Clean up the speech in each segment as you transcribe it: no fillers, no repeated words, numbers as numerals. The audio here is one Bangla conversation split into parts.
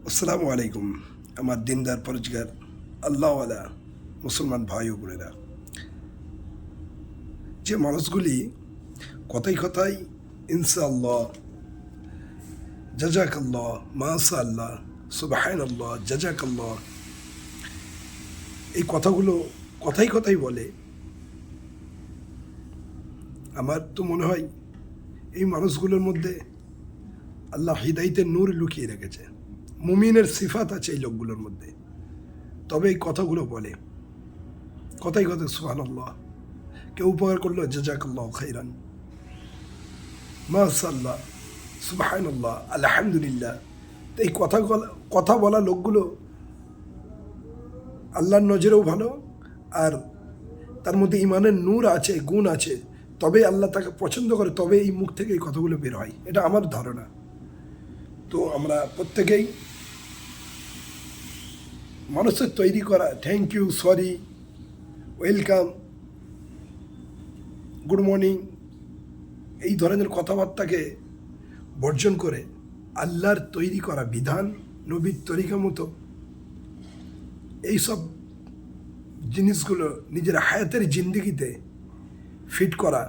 আসসালামু আলাইকুম। আমার দিনদার পরিষ্কার আল্লাহওয়ালা মুসলমান ভাই ও বোনেরা, যে মানুষগুলি কথায় কথায় ইনশাআল্লাহ, জাজাকাল্লাহ, মাশা আল্লাহ, সুবহান আল্লাহ, জাজাকাল্লাহ, এই কথাগুলো কথায় কথায় বলে, আমার তো মনে হয় এই মানুষগুলোর মধ্যে আল্লাহ হিদায়তের নূর লুকিয়ে রেখেছে। মুমিনের সিফাত আছে এই লোকগুলোর মধ্যে, তবে এই কথাগুলো বলে কথায় কথায় সুবহানাল্লাহ, কেউ উপকার করলো জাজাকাল্লাহ খাইরান, মাশাআল্লাহ, সুবহানাল্লাহ, আলহামদুলিল্লাহ। তো এই কথা বলা লোকগুলো আল্লাহর নজরেও ভালো, আর তার মধ্যে ইমানের নূর আছে, গুণ আছে, তবেই আল্লাহ তাকে পছন্দ করে, তবে এই মুখ থেকে এই কথাগুলো বের হয়, এটা আমার ধারণা। তো আমরা প্রত্যেকেই মানুষের তৈরি করা thank you, sorry, welcome, good morning, এই ধরনের কথাবার্তাকে বর্জন করে আল্লাহর তৈরি করা বিধান, নবীর তরিকা মতো এইসব জিনিসগুলো নিজের হায়াতের জিন্দিগিতে ফিট করা,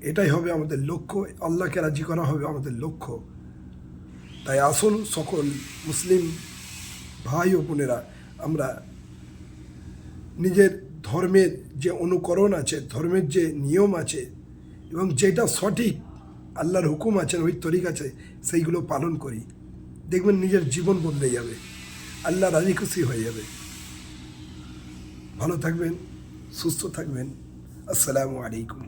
এটাই হবে আমাদের লক্ষ্য। আল্লাহকে রাজি করা হবে আমাদের লক্ষ্য। তাই আসুন সকল মুসলিম ভাই ও বোনেরা, আমরা নিজের ধর্মের যে অনুকরণ আছে, ধর্মের যে নিয়ম আছে এবং যেটা সঠিক আল্লাহর হুকুম আছে, ওই তরিকা আছে, সেইগুলো পালন করি। দেখবেন নিজের জীবন বদলে যাবে, আল্লাহ রাজি খুশি হয়ে যাবে। ভালো থাকবেন, সুস্থ থাকবেন। আসসালামু আলাইকুম।